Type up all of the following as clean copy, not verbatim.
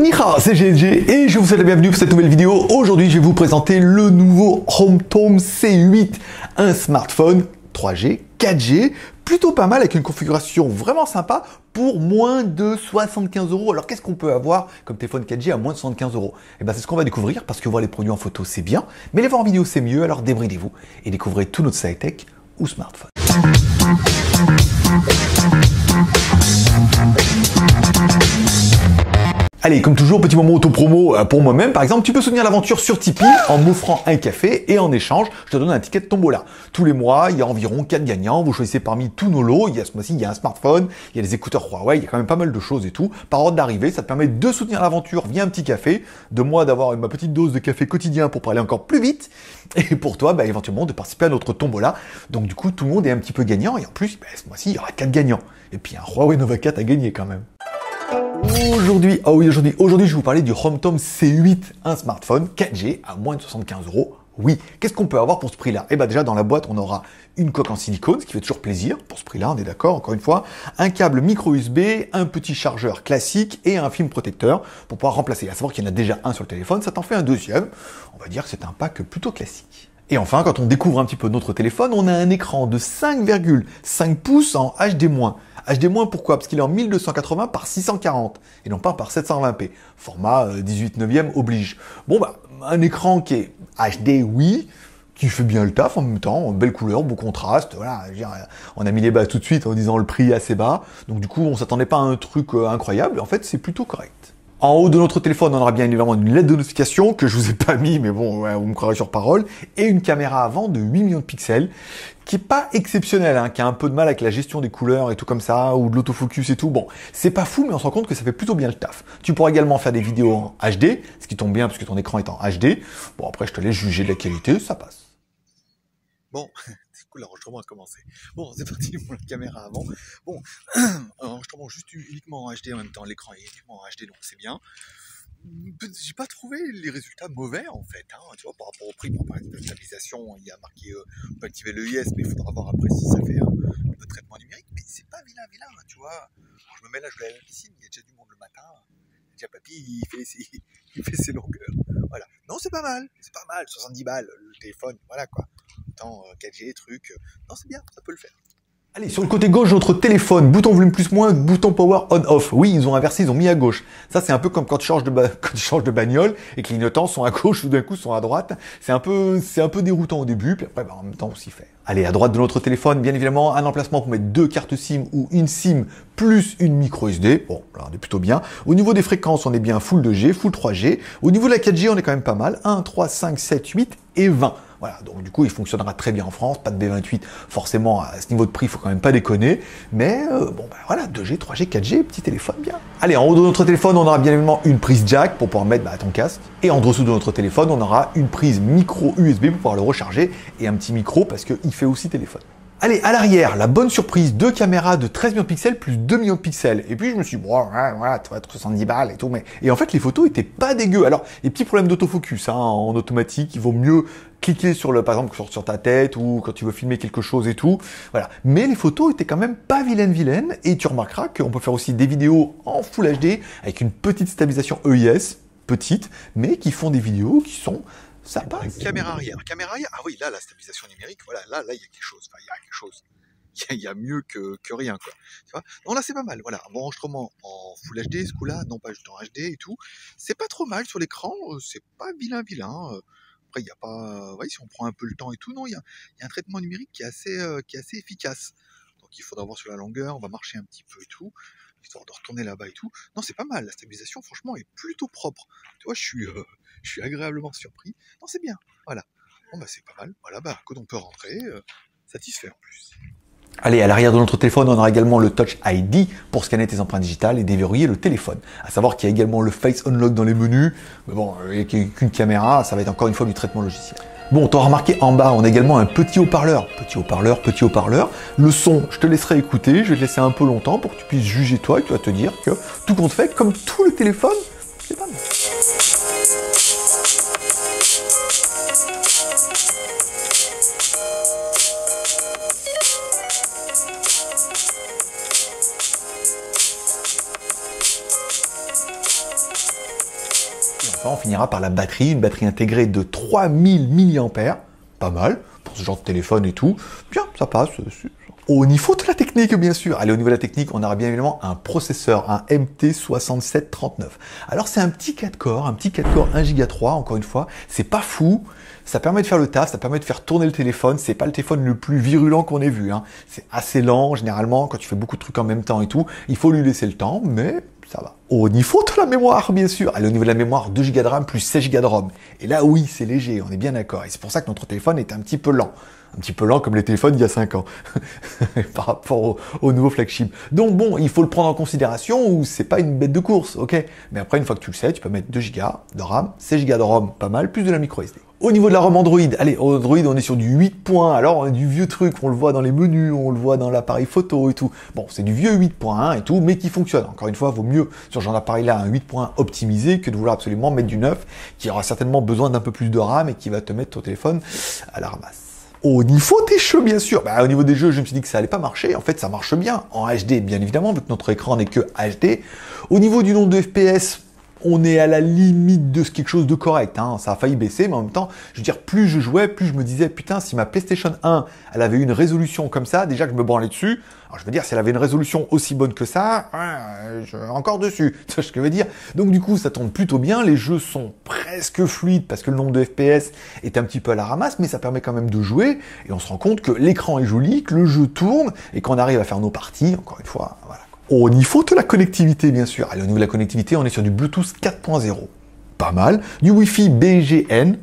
Ni hao, c'est GLG et je vous souhaite la bienvenue pour cette nouvelle vidéo. Aujourd'hui, je vais vous présenter le nouveau HomeTome C8, un smartphone 3G, 4G, plutôt pas mal avec une configuration vraiment sympa pour moins de 75 €. Alors qu'est-ce qu'on peut avoir comme téléphone 4G à moins de 75 €? Et ben c'est ce qu'on va découvrir parce que voir les produits en photo c'est bien, mais les voir en vidéo c'est mieux. Alors débridez-vous et découvrez tout notre site tech ou smartphone. Allez, comme toujours, petit moment auto-promo pour moi-même. Par exemple, tu peux soutenir l'aventure sur Tipeee en m'offrant un café et en échange, je te donne un ticket de tombola. Tous les mois, il y a environ 4 gagnants. Vous choisissez parmi tous nos lots. Il y a ce mois-ci, il y a un smartphone, il y a des écouteurs Huawei, il y a quand même pas mal de choses et tout. Par ordre d'arrivée, ça te permet de soutenir l'aventure via un petit café, de moi d'avoir ma petite dose de café quotidien pour aller encore plus vite. Et pour toi, éventuellement, de participer à notre tombola. Donc du coup, tout le monde est un petit peu gagnant. Et en plus, ce mois-ci, il y aura 4 gagnants. Et puis un Huawei Nova 4 à gagner quand même. Aujourd'hui, je vais vous parler du HomeTome C8, un smartphone 4G à moins de 75 €. Oui, qu'est-ce qu'on peut avoir pour ce prix-là? Eh bien déjà dans la boîte, on aura une coque en silicone, ce qui fait toujours plaisir. Pour ce prix-là, on est d'accord, encore une fois. Un câble micro USB, un petit chargeur classique et un film protecteur pour pouvoir remplacer. À savoir qu'il y en a déjà un sur le téléphone, ça t'en fait un deuxième. On va dire que c'est un pack plutôt classique. Et enfin, quand on découvre un petit peu notre téléphone, on a un écran de 5,5 pouces en HD-. HD- pourquoi? Parce qu'il est en 1280 par 640 et non pas par 720p. Format 18/9 oblige. Bon un écran qui est HD, oui, qui fait bien le taf en même temps, belle couleur, beau contraste, voilà, je veux dire, on a mis les bas tout de suite en disant le prix assez bas, donc du coup on s'attendait pas à un truc incroyable, en fait c'est plutôt correct. En haut de notre téléphone, on aura bien évidemment une LED de notification que je vous ai pas mis, mais bon, ouais, vous me croirez sur parole, et une caméra avant de 8 millions de pixels, qui est pas exceptionnelle, qui a un peu de mal avec la gestion des couleurs et tout comme ça, ou de l'autofocus et tout. Bon, c'est pas fou, mais on se rend compte que ça fait plutôt bien le taf. Tu pourras également faire des vidéos en HD, ce qui tombe bien parce que ton écran est en HD. Bon, après, je te laisse juger de la qualité, ça passe. Bon, c'est cool, l'enregistrement a commencé. Bon, c'est parti pour la caméra avant. Bon, l'enregistrement juste uniquement en HD en même temps, l'écran est uniquement en HD, donc c'est bien. J'ai pas trouvé les résultats mauvais en fait, tu vois, par rapport au prix, par exemple, la stabilisation, il y a marqué, on peut activer l'EIS, mais il faudra voir après si ça fait un peu de traitement numérique, mais c'est pas vilain, tu vois. Quand je me mets là, je vais à la piscine, il y a déjà du monde le matin, déjà papy, il fait ses longueurs, voilà. Non, c'est pas mal, 70 balles, le téléphone, voilà quoi. 4G, truc. Non, c'est bien, ça peut le faire. Allez, sur le côté gauche de notre téléphone, bouton volume plus moins, bouton power on-off. Oui, ils ont inversé, ils ont mis à gauche. Ça, c'est un peu comme quand tu changes de bagnole et que les clignotants sont à gauche ou d'un coup sont à droite. C'est un peu déroutant au début, puis après, en même temps, on s'y fait. Allez, à droite de notre téléphone, bien évidemment, un emplacement pour mettre 2 cartes SIM ou une SIM plus une micro SD. Bon, là, on est plutôt bien. Au niveau des fréquences, on est bien full 2G, full 3G. Au niveau de la 4G, on est quand même pas mal. 1, 3, 5, 7, 8 et 20. Voilà, donc du coup, il fonctionnera très bien en France, pas de B28, forcément, à ce niveau de prix, il faut quand même pas déconner, mais voilà, 2G, 3G, 4G, petit téléphone, bien. Allez, en haut de notre téléphone, on aura bien évidemment une prise jack pour pouvoir mettre ton casque, et en dessous de notre téléphone, on aura une prise micro USB pour pouvoir le recharger, et un petit micro parce qu'il fait aussi téléphone. Allez, à l'arrière, la bonne surprise, 2 caméras de 13 millions de pixels plus 2 millions de pixels. Et puis je me suis dit, voilà, ça va être 70 balles et tout, mais... Et en fait, les photos étaient pas dégueu. Alors, les petits problèmes d'autofocus, en automatique, il vaut mieux cliquer par exemple, sur ta tête ou quand tu veux filmer quelque chose et tout. Voilà. Mais les photos étaient quand même pas vilaines, et tu remarqueras qu'on peut faire aussi des vidéos en Full HD avec une petite stabilisation EIS, petite, mais qui font des vidéos qui sont sympas. Caméra arrière, ah oui, là, la stabilisation numérique, voilà, là, il y a quelque chose, il y a mieux que rien, quoi. Tu vois, non, là, c'est pas mal, voilà, bon enregistrement en Full HD, ce coup-là, non pas juste en HD et tout, c'est pas trop mal sur l'écran, c'est pas vilain, après, il y a pas, ouais, si on prend un peu le temps et tout, non, il y a un traitement numérique qui est assez efficace, donc il faudra voir sur la longueur, on va marcher un petit peu et tout, histoire de retourner là-bas et tout, non, c'est pas mal, la stabilisation, franchement, est plutôt propre, tu vois, je suis agréablement surpris, non, c'est bien, voilà, bon, c'est pas mal, voilà, quand on peut rentrer, satisfait en plus. Allez, à l'arrière de notre téléphone, on aura également le Touch ID pour scanner tes empreintes digitales et déverrouiller le téléphone. À savoir qu'il y a également le Face Unlock dans les menus, mais bon, qu'une caméra, ça va être encore une fois du traitement logiciel. Bon, t'auras remarqué en bas, on a également un petit haut-parleur. Petit haut-parleur. Le son, je te laisserai écouter, je vais te laisser un peu longtemps pour que tu puisses juger toi et que tu vas te dire que tout compte fait, comme tout le téléphone, c'est pas mal. Enfin, on finira par la batterie, une batterie intégrée de 3000 mAh, pas mal, pour ce genre de téléphone et tout. Bien, ça passe. Au niveau de la technique, bien sûr. Allez, au niveau de la technique, on aura bien évidemment un processeur, un MT6739. Alors, c'est un petit 4 corps 1 Go 3, encore une fois. C'est pas fou. Ça permet de faire le taf, ça permet de faire tourner le téléphone. C'est pas le téléphone le plus virulent qu'on ait vu, hein. C'est assez lent, généralement, quand tu fais beaucoup de trucs en même temps et tout. Il faut lui laisser le temps, mais ça va. Au niveau de la mémoire, bien sûr. Allez, au niveau de la mémoire, 2 Go de RAM plus 16 Go de ROM. Et là, oui, c'est léger, on est bien d'accord. Et c'est pour ça que notre téléphone est un petit peu lent. Un petit peu lent comme les téléphones il y a 5 ans, par rapport au nouveau flagship. Donc bon, il faut le prendre en considération ou c'est pas une bête de course, ok? Mais après, une fois que tu le sais, tu peux mettre 2 Go de RAM, 16 Go de ROM, pas mal, plus de la micro SD. Au niveau de la ROM Android, allez, Android, on est sur du 8 points. Alors, on a du vieux truc, on le voit dans les menus, on le voit dans l'appareil photo et tout. Bon, c'est du vieux 8.1 et tout, mais qui fonctionne. Encore une fois, vaut mieux sur ce genre d'appareil-là un 8 points optimisé que de vouloir absolument mettre du neuf, qui aura certainement besoin d'un peu plus de RAM et qui va te mettre ton téléphone à la ramasse. Au niveau des jeux, bien sûr. Au niveau des jeux, je me suis dit que ça allait pas marcher. En fait, ça marche bien. En HD, bien évidemment, vu que notre écran n'est que HD. Au niveau du nombre de FPS, on est à la limite de quelque chose de correct, hein. Ça a failli baisser, mais en même temps, je veux dire, plus je jouais, plus je me disais, putain, si ma PlayStation 1, elle avait une résolution comme ça, déjà que je me branlais dessus, alors je veux dire, si elle avait une résolution aussi bonne que ça, encore dessus, tu vois ce que je veux dire. Donc du coup, ça tourne plutôt bien, les jeux sont presque fluides, parce que le nombre de FPS est un petit peu à la ramasse, mais ça permet quand même de jouer, et on se rend compte que l'écran est joli, que le jeu tourne, et qu'on arrive à faire nos parties, encore une fois, voilà. Au niveau de la connectivité, bien sûr. Allez, au niveau de la connectivité, on est sur du Bluetooth 4.0. Pas mal. Du Wi-Fi BGN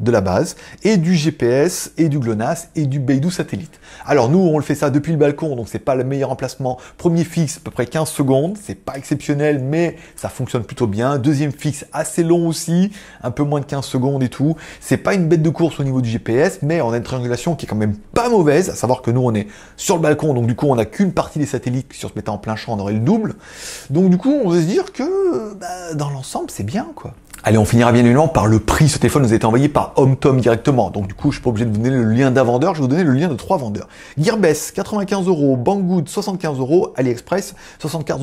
de la base, et du GPS, et du GLONASS, et du Beidou satellite. Alors nous, on le fait ça depuis le balcon, donc c'est pas le meilleur emplacement. Premier fixe, à peu près 15 secondes, c'est pas exceptionnel, mais ça fonctionne plutôt bien. Deuxième fixe, assez long aussi, un peu moins de 15 secondes et tout. C'est pas une bête de course au niveau du GPS, mais on a une triangulation qui est quand même pas mauvaise, à savoir que nous, on est sur le balcon, donc du coup, on n'a qu'une partie des satellites, si on se mettait en plein champ, on aurait le double. Donc du coup, on va se dire que, dans l'ensemble, c'est bien, quoi. Allez, on finira bien évidemment par le prix. Ce téléphone nous a été envoyé par HomeTom directement. Donc du coup, je suis pas obligé de vous donner le lien d'un vendeur, je vais vous donner le lien de 3 vendeurs. Gearbest, 95 €, Banggood, 75 €, AliExpress, 74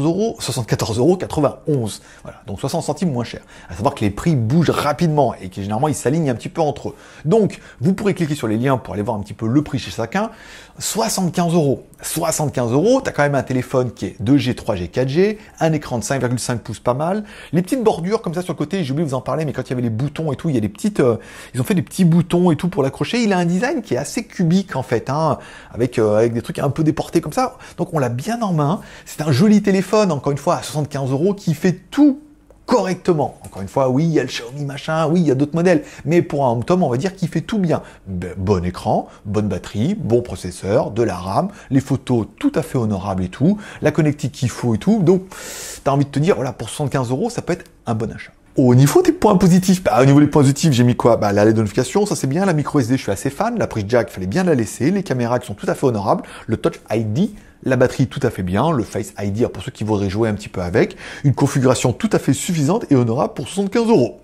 € 91. Voilà, donc 60 centimes moins cher. À savoir que les prix bougent rapidement et que généralement, ils s'alignent un petit peu entre eux. Donc, vous pourrez cliquer sur les liens pour aller voir un petit peu le prix chez chacun. 75 €. 75 €, t'as quand même un téléphone qui est 2G, 3G, 4G, un écran de 5,5 pouces pas mal, les petites bordures comme ça sur le côté, j'ai oublié de vous en parler, mais quand il y avait les boutons et tout, il y a des petites, ils ont fait des petits boutons et tout pour l'accrocher. Il a un design qui est assez cubique en fait, hein, avec des trucs un peu déportés comme ça. Donc on l'a bien en main. C'est un joli téléphone, encore une fois, à 75 € qui fait tout correctement. Encore une fois, oui, il y a le Xiaomi machin, oui, il y a d'autres modèles, mais pour un HomeTom, on va dire qu'il fait tout bien. Bon écran, bonne batterie, bon processeur, de la RAM, les photos tout à fait honorables et tout, la connectique qu'il faut et tout. Donc, t'as envie de te dire, voilà, pour 75 €, ça peut être un bon achat. Au niveau des points positifs, au niveau des points positifs, j'ai mis quoi? La LED de notification, ça c'est bien, la micro SD, je suis assez fan, la prise jack, fallait bien la laisser, les caméras qui sont tout à fait honorables, le Touch ID, la batterie tout à fait bien, le Face ID pour ceux qui voudraient jouer un petit peu avec, une configuration tout à fait suffisante et honorable pour 75 €.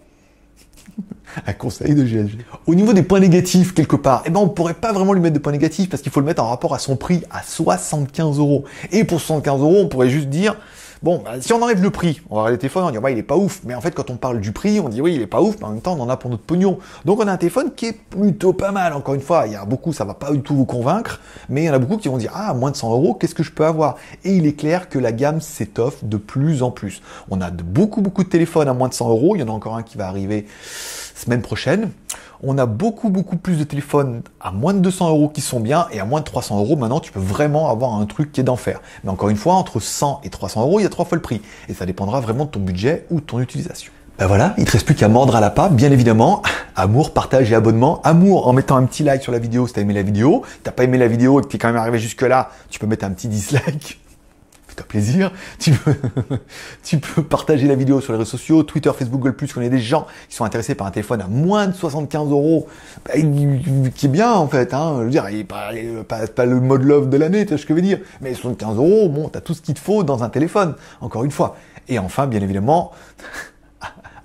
Un conseil de GLG. Au niveau des points négatifs, quelque part, on pourrait pas vraiment lui mettre de points négatifs parce qu'il faut le mettre en rapport à son prix à 75 €. Et pour 75 €, on pourrait juste dire, bon, si on enlève le prix, on va regarder le téléphone, on va dire, il est pas ouf. Mais en fait, quand on parle du prix, on dit, oui, il est pas ouf, mais en même temps, on en a pour notre pognon. Donc, on a un téléphone qui est plutôt pas mal. Encore une fois, il y a beaucoup, ça va pas du tout vous convaincre, mais il y en a beaucoup qui vont dire, moins de 100 €, qu'est-ce que je peux avoir? Et il est clair que la gamme s'étoffe de plus en plus. On a beaucoup de téléphones à moins de 100 €. Il y en a encore un qui va arriver semaine prochaine. On a beaucoup plus de téléphones à moins de 200 € qui sont bien, et à moins de 300 € maintenant tu peux vraiment avoir un truc qui est d'enfer. Mais encore une fois, entre 100 et 300 €, il y a 3 fois le prix. Et ça dépendra vraiment de ton budget ou de ton utilisation. Voilà, il te reste plus qu'à mordre à la part, bien évidemment. Amour, partage et abonnement. Amour en mettant un petit like sur la vidéo si t'as aimé la vidéo. T'as pas aimé la vidéo et que t'es quand même arrivé jusque là, tu peux mettre un petit dislike. Fais-toi plaisir. Tu peux partager la vidéo sur les réseaux sociaux, Twitter, Facebook, Google+, qu'on ait des gens qui sont intéressés par un téléphone à moins de 75 €, qui est bien en fait, hein. Je veux dire, il n'est pas le mode love de l'année, tu vois ce que je veux dire. Mais 75 €, bon, t'as tout ce qu'il te faut dans un téléphone, encore une fois. Et enfin, bien évidemment,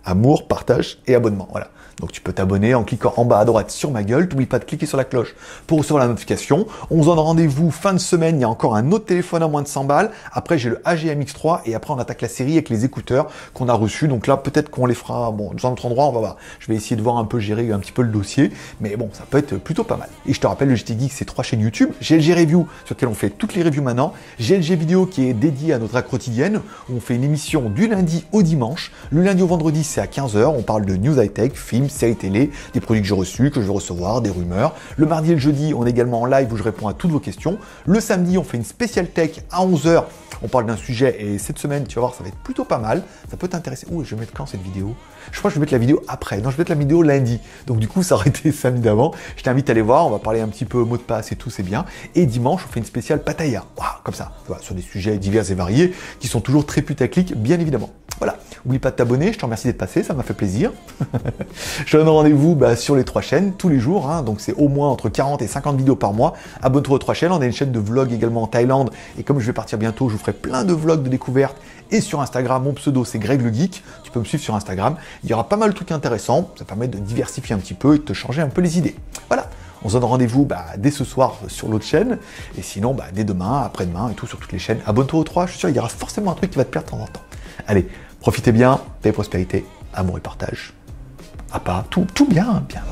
amour, partage et abonnement, voilà. Donc tu peux t'abonner en cliquant en bas à droite sur ma gueule. N'oublie pas de cliquer sur la cloche pour recevoir la notification. On se donne rendez-vous fin de semaine. Il y a encore un autre téléphone à moins de 100 balles. Après, j'ai le AGM X3 et après, on attaque la série avec les écouteurs qu'on a reçus. Donc là, peut-être qu'on les fera dans un autre endroit. On va voir. Je vais essayer de voir un peu, gérer un petit peu le dossier. Mais bon, ça peut être plutôt pas mal. Et je te rappelle, le JT Geek, c'est 3 chaînes YouTube. GLG Review, sur lequel on fait toutes les reviews maintenant. GLG Vidéo, qui est dédié à notre hack quotidienne, où on fait une émission du lundi au dimanche. Le lundi au vendredi, c'est à 15h. On parle de news high-tech, films, séries télé, des produits que j'ai reçus, que je vais recevoir, des rumeurs. Le mardi et le jeudi, on est également en live où je réponds à toutes vos questions. Le samedi, on fait une spéciale tech à 11h. On parle d'un sujet et cette semaine, tu vas voir, ça va être plutôt pas mal. Ça peut t'intéresser. Ouh, je vais mettre quand cette vidéo? Je crois que je vais mettre la vidéo après. Non, je vais mettre la vidéo lundi. Donc du coup, ça aurait été samedi d'avant. Je t'invite à aller voir. On va parler un petit peu mot de passe et tout, c'est bien. Et dimanche, on fait une spéciale Pattaya. Waouh, comme ça. Tu vois, sur des sujets divers et variés qui sont toujours très putaclic, bien évidemment. Voilà. N'oublie pas de t'abonner. Je te remercie d'être passé. Ça m'a fait plaisir. Je te donne rendez-vous sur les 3 chaînes tous les jours. Hein. Donc c'est au moins entre 40 et 50 vidéos par mois. Abonne-toi aux 3 chaînes. On a une chaîne de vlog également en Thaïlande. Et comme je vais partir bientôt, je vous ferai plein de vlogs de découverte. Et sur Instagram, mon pseudo, c'est Greg le Geek. Tu peux me suivre sur Instagram. Il y aura pas mal de trucs intéressants. Ça permet de diversifier un petit peu et de te changer un peu les idées. Voilà. On se donne rendez-vous dès ce soir sur l'autre chaîne. Et sinon, dès demain, après-demain et tout sur toutes les chaînes. Abonne-toi aux 3. Je suis sûr, il y aura forcément un truc qui va te plaire de temps en temps. Allez, profitez bien. Paix et prospérité, amour et partage. À pas, tout bien, bien.